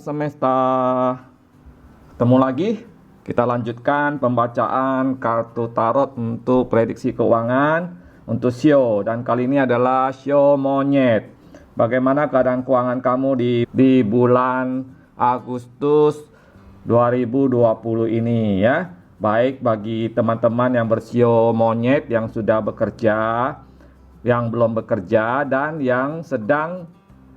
semesta. Ketemu lagi, kita lanjutkan pembacaan kartu tarot untuk prediksi keuangan untuk Shio, dan kali ini adalah Shio monyet. Bagaimana keadaan keuangan kamu di bulan Agustus 2020 ini ya? Baik bagi teman-teman yang bersio monyet, yang sudah bekerja, yang belum bekerja, dan yang sedang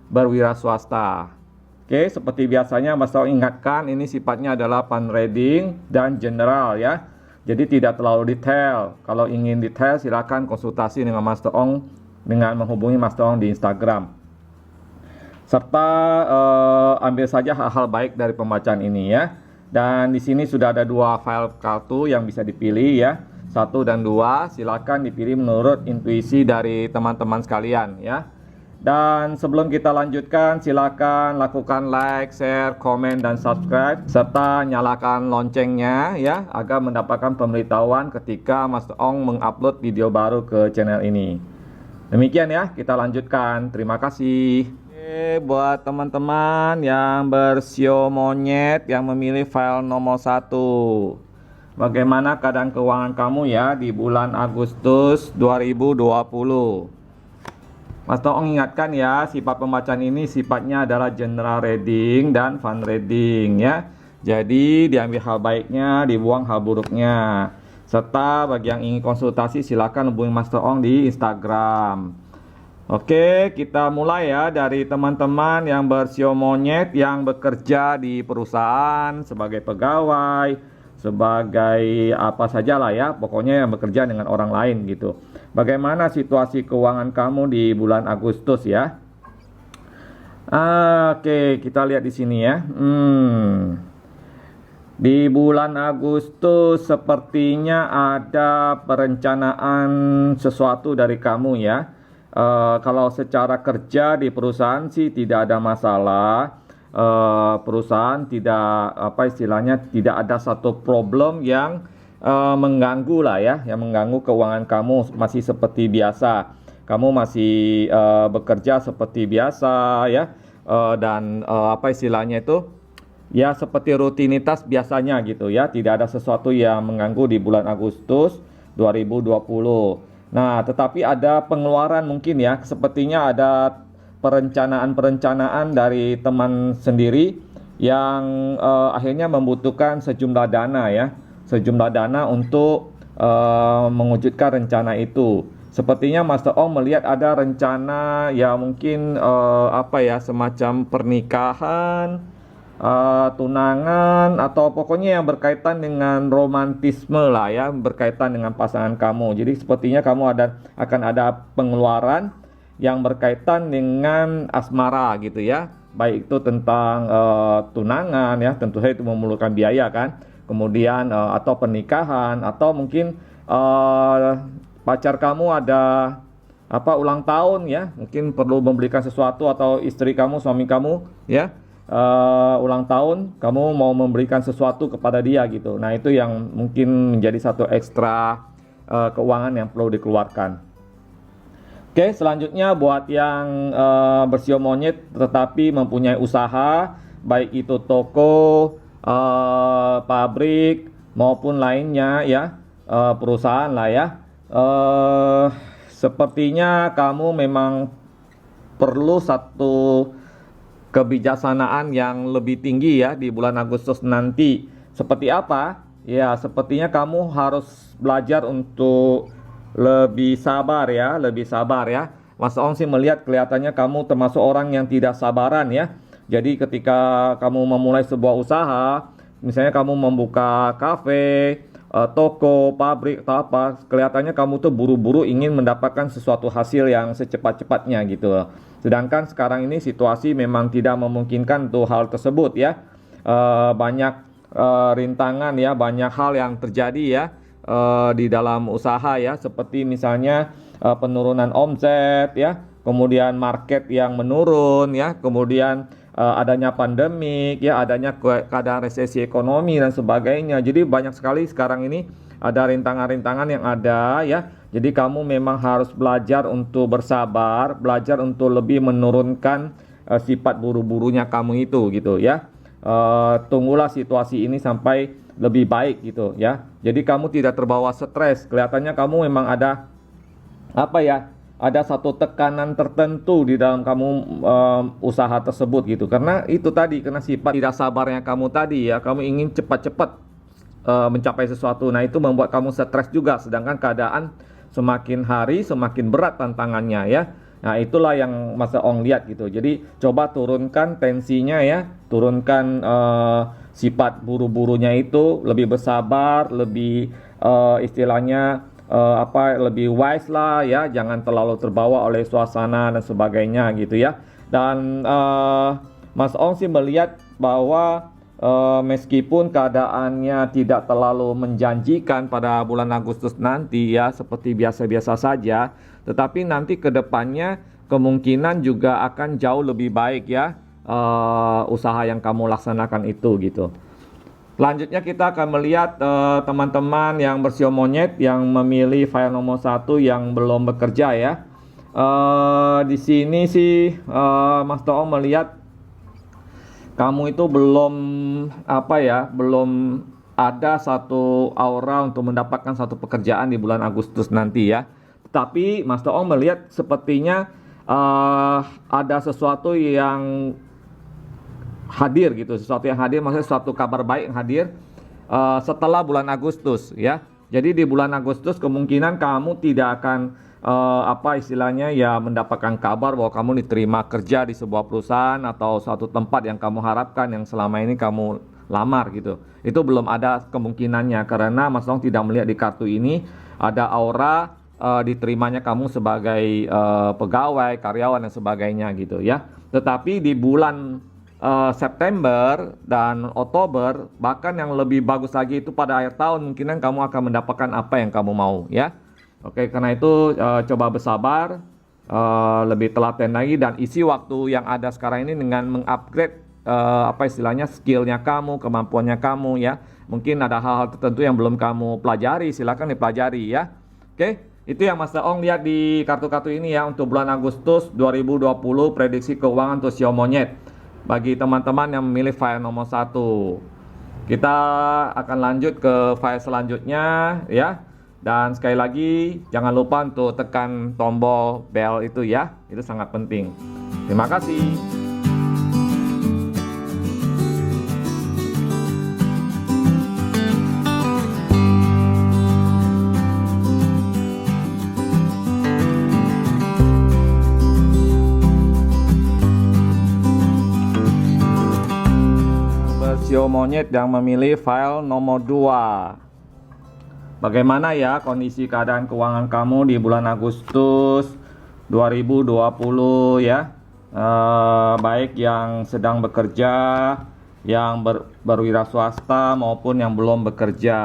berwira swasta. Oke, seperti biasanya Mas Tong ingatkan, ini sifatnya adalah fun reading dan general ya. Jadi tidak terlalu detail. Kalau ingin detail silakan konsultasi dengan Mas Tong dengan menghubungi Mas Tong di Instagram. Serta ambil saja hal-hal baik dari pembacaan ini ya. Dan di sini sudah ada dua file kartu yang bisa dipilih ya. 1 dan 2, silakan dipilih menurut intuisi dari teman-teman sekalian ya. Dan sebelum kita lanjutkan, silakan lakukan like, share, komen, dan subscribe, serta nyalakan loncengnya ya, agar mendapatkan pemberitahuan ketika Mas Ong mengupload video baru ke channel ini. Demikian ya, kita lanjutkan. Terima kasih. Oke, buat teman-teman yang bersio monyet yang memilih file nomor 1, bagaimana keadaan keuangan kamu ya di bulan Agustus 2020? Mas Tong ingatkan ya, sifat pembacaan ini sifatnya adalah general reading dan fun reading ya. Jadi diambil hal baiknya, dibuang hal buruknya. Serta bagi yang ingin konsultasi silakan hubungi Mas Tong di Instagram. Oke, kita mulai ya dari teman-teman yang bersio monyet yang bekerja di perusahaan sebagai pegawai, sebagai apa sajalah ya, pokoknya yang bekerja dengan orang lain gitu. Bagaimana situasi keuangan kamu di bulan Agustus ya? Oke, kita lihat di sini ya. Di bulan Agustus sepertinya ada perencanaan sesuatu dari kamu ya. Kalau secara kerja di perusahaan sih tidak ada masalah. Perusahaan tidak tidak ada satu problem yang mengganggu lah ya, yang mengganggu keuangan kamu, masih seperti biasa. Kamu masih bekerja seperti biasa ya, dan itu ya seperti rutinitas biasanya gitu ya. Tidak ada sesuatu yang mengganggu di bulan Agustus 2020. Nah, tetapi ada pengeluaran mungkin ya, sepertinya ada perencanaan dari teman sendiri yang akhirnya membutuhkan sejumlah dana ya, sejumlah dana untuk mewujudkan rencana itu. Sepertinya Mas Ong melihat ada rencana ya, mungkin semacam pernikahan, tunangan, atau pokoknya yang berkaitan dengan romantisme lah ya, berkaitan dengan pasangan kamu. Jadi sepertinya kamu akan ada pengeluaran yang berkaitan dengan asmara gitu ya, baik itu tentang tunangan ya, tentu saja itu memerlukan biaya kan, kemudian atau pernikahan, atau mungkin pacar kamu ada ulang tahun ya, mungkin perlu membelikan sesuatu, atau istri kamu, suami kamu ya, ulang tahun, kamu mau memberikan sesuatu kepada dia gitu. Nah, itu yang mungkin menjadi satu ekstra keuangan yang perlu dikeluarkan. Oke, selanjutnya buat yang bersio monyet tetapi mempunyai usaha, baik itu toko, pabrik maupun lainnya ya, perusahaan lah ya. Sepertinya kamu memang perlu satu kebijaksanaan yang lebih tinggi ya di bulan Agustus nanti. Seperti apa? Ya, sepertinya kamu harus belajar untuk lebih sabar ya, lebih sabar ya. Mas Ong sih melihat kelihatannya kamu termasuk orang yang tidak sabaran ya. Jadi ketika kamu memulai sebuah usaha, misalnya kamu membuka kafe, toko, pabrik atau apa, kelihatannya kamu tuh buru-buru ingin mendapatkan sesuatu hasil yang secepat-cepatnya gitu. Sedangkan sekarang ini situasi memang tidak memungkinkan untuk hal tersebut ya. Banyak rintangan ya, banyak hal yang terjadi ya di dalam usaha ya, seperti misalnya penurunan omset ya, kemudian market yang menurun ya, kemudian adanya pandemik ya, adanya keadaan resesi ekonomi dan sebagainya. Jadi banyak sekali sekarang ini ada rintangan-rintangan yang ada ya. Jadi kamu memang harus belajar untuk bersabar, belajar untuk lebih menurunkan sifat buru-burunya kamu itu gitu ya. tunggulah situasi ini sampai lebih baik gitu ya. Jadi kamu tidak terbawa stres. Kelihatannya kamu memang ada ada satu tekanan tertentu di dalam kamu usaha tersebut gitu. Karena itu tadi, karena sifat tidak sabarnya kamu tadi ya, kamu ingin cepat-cepat mencapai sesuatu. Nah, itu membuat kamu stres juga, sedangkan keadaan semakin hari semakin berat tantangannya ya. Nah, itulah yang Mas Ong lihat gitu. Jadi coba turunkan tensinya ya, turunkan sifat buru-burunya itu, lebih bersabar, lebih istilahnya lebih wise lah ya, jangan terlalu terbawa oleh suasana dan sebagainya gitu ya. Dan Mas Ong sih melihat bahwa meskipun keadaannya tidak terlalu menjanjikan pada bulan Agustus nanti ya, seperti biasa-biasa saja, tetapi nanti ke depannya kemungkinan juga akan jauh lebih baik ya, usaha yang kamu laksanakan itu gitu. Selanjutnya kita akan melihat teman-teman yang bersio monyet yang memilih file nomor 1 yang belum bekerja ya. Di sini sih Mas Toong melihat kamu itu belum belum ada satu aura untuk mendapatkan satu pekerjaan di bulan Agustus nanti ya. Tetapi Mas Toong melihat sepertinya ada sesuatu yang hadir gitu, maksudnya suatu kabar baik yang hadir setelah bulan Agustus ya. Jadi di bulan Agustus kemungkinan kamu tidak akan mendapatkan kabar bahwa kamu diterima kerja di sebuah perusahaan atau suatu tempat yang kamu harapkan, yang selama ini kamu lamar gitu. Itu belum ada kemungkinannya, karena Mas Ong tidak melihat di kartu ini ada aura diterimanya kamu sebagai pegawai, karyawan dan sebagainya gitu ya. Tetapi di bulan September dan Oktober, bahkan yang lebih bagus lagi itu pada akhir tahun, mungkinan kamu akan mendapatkan apa yang kamu mau ya. Oke, karena itu coba bersabar, lebih telaten lagi, dan isi waktu yang ada sekarang ini dengan mengupgrade skillnya kamu, kemampuannya kamu ya. Mungkin ada hal-hal tertentu yang belum kamu pelajari, silakan dipelajari ya. Oke, itu yang Mas Ong lihat di kartu-kartu ini ya untuk bulan Agustus 2020, prediksi keuangan untuk sio monyet. Bagi teman-teman yang memilih file nomor 1, kita akan lanjut ke file selanjutnya ya. Dan sekali lagi jangan lupa untuk tekan tombol bell itu ya, itu sangat penting. Terima kasih. Sio monyet yang memilih file nomor 2. Bagaimana ya kondisi keadaan keuangan kamu di bulan Agustus 2020 ya? Baik yang sedang bekerja, yang berwira swasta maupun yang belum bekerja.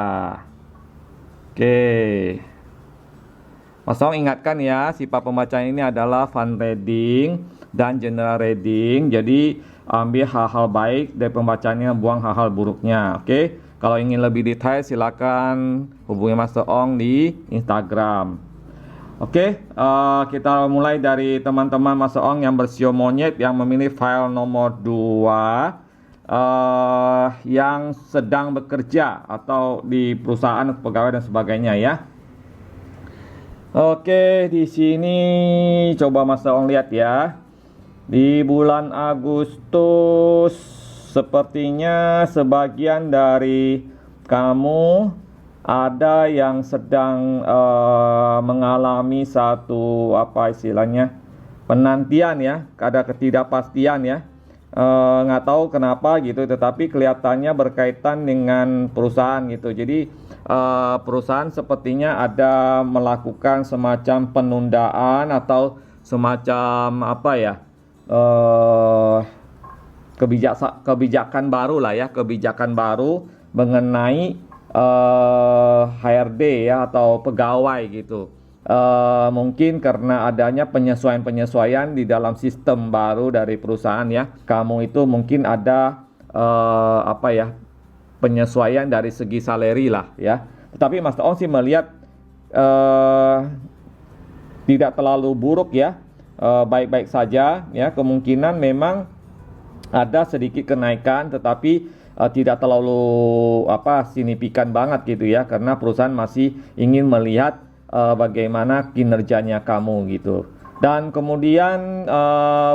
Oke. Mas Ong ingatkan ya, sifat pembacaan ini adalah fun reading dan general reading. Jadi ambil hal-hal baik dari pembacaannya, buang hal-hal buruknya. Oke. Kalau ingin lebih detail silakan hubungi Mas Ong di Instagram. Oke, kita mulai dari teman-teman Mas Ong yang bersio monyet yang memilih file nomor 2, yang sedang bekerja atau di perusahaan, pegawai dan sebagainya ya. Oke, di sini coba Mas Ong lihat ya. Di bulan Agustus sepertinya sebagian dari kamu ada yang sedang mengalami satu penantian ya, ada ketidakpastian ya. Nggak tahu kenapa gitu, tetapi kelihatannya berkaitan dengan perusahaan gitu. Jadi perusahaan sepertinya ada melakukan semacam penundaan atau semacam kebijakan baru lah ya, kebijakan baru mengenai HRD ya atau pegawai gitu. Mungkin karena adanya penyesuaian-penyesuaian di dalam sistem baru dari perusahaan ya. Kamu itu mungkin ada penyesuaian dari segi salary lah ya. Tetapi Mas Ong sih melihat tidak terlalu buruk ya, baik-baik saja ya. Kemungkinan memang ada sedikit kenaikan, tetapi tidak terlalu signifikan banget gitu ya, karena perusahaan masih ingin melihat bagaimana kinerjanya kamu gitu. Dan kemudian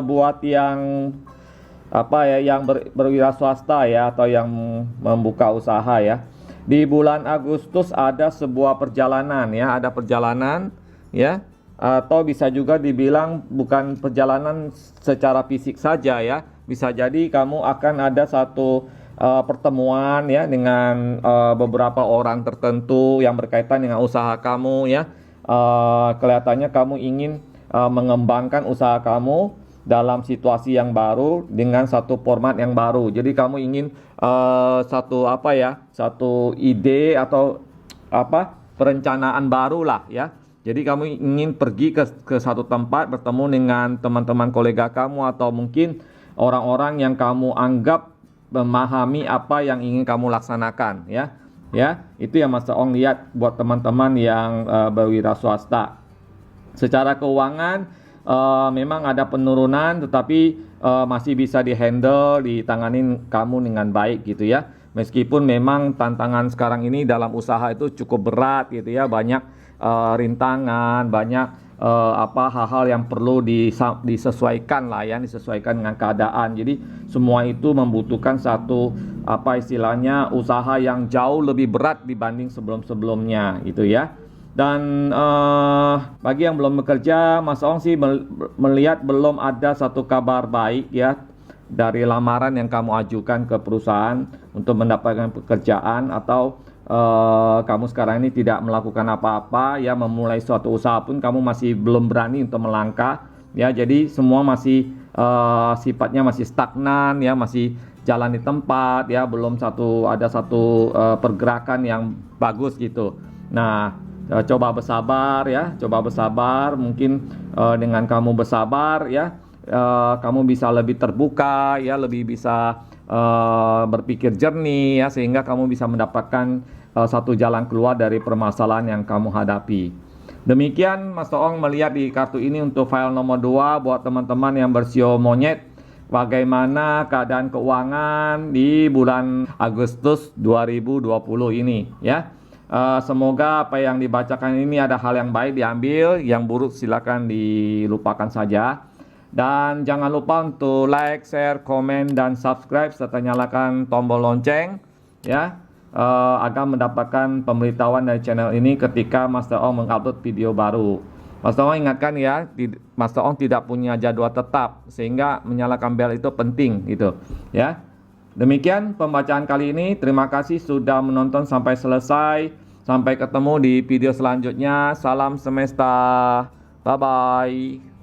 buat yang berwira swasta ya, atau yang membuka usaha ya, di bulan Agustus ada sebuah perjalanan ya, ada perjalanan ya, atau bisa juga dibilang bukan perjalanan secara fisik saja ya, bisa jadi kamu akan ada satu pertemuan ya dengan beberapa orang tertentu yang berkaitan dengan usaha kamu ya. Kelihatannya kamu ingin mengembangkan usaha kamu dalam situasi yang baru dengan satu format yang baru. Jadi kamu ingin satu ide atau perencanaan baru lah ya. Jadi kamu ingin pergi ke satu tempat, bertemu dengan teman-teman kolega kamu, atau mungkin orang-orang yang kamu anggap memahami apa yang ingin kamu laksanakan ya. Ya, itu yang Mas Ong lihat buat teman-teman yang berwira swasta. Secara keuangan memang ada penurunan, tetapi masih bisa dihandle, ditanganin kamu dengan baik gitu ya. Meskipun memang tantangan sekarang ini dalam usaha itu cukup berat gitu ya, banyak rintangan, banyak hal-hal yang perlu disesuaikan lah ya, disesuaikan dengan keadaan. Jadi semua itu membutuhkan satu istilahnya usaha yang jauh lebih berat dibanding sebelum-sebelumnya gitu ya. Dan bagi yang belum bekerja, Mas Ong sih melihat belum ada satu kabar baik ya dari lamaran yang kamu ajukan ke perusahaan untuk mendapatkan pekerjaan, atau kamu sekarang ini tidak melakukan apa-apa ya, memulai suatu usaha pun kamu masih belum berani untuk melangkah ya. Jadi semua masih sifatnya masih stagnan ya, masih jalan di tempat ya, belum ada satu pergerakan yang bagus gitu. Nah, coba bersabar ya, coba bersabar. Mungkin dengan kamu bersabar ya, kamu bisa lebih terbuka ya, lebih bisa berpikir jernih ya, sehingga kamu bisa mendapatkan satu jalan keluar dari permasalahan yang kamu hadapi. Demikian Mas Ong melihat di kartu ini untuk file nomor 2 buat teman-teman yang bersio monyet, bagaimana keadaan keuangan di bulan Agustus 2020 ini ya. Semoga apa yang dibacakan ini ada hal yang baik diambil, yang buruk silakan dilupakan saja. Dan jangan lupa untuk like, share, komen, dan subscribe, serta nyalakan tombol lonceng ya, agar mendapatkan pemberitahuan dari channel ini ketika Master Ong mengupload video baru. Master Ong ingatkan ya, Master Ong tidak punya jadwal tetap, sehingga menyalakan bel itu penting gitu ya. Demikian pembacaan kali ini. Terima kasih sudah menonton sampai selesai. Sampai ketemu di video selanjutnya. Salam semesta. Bye bye.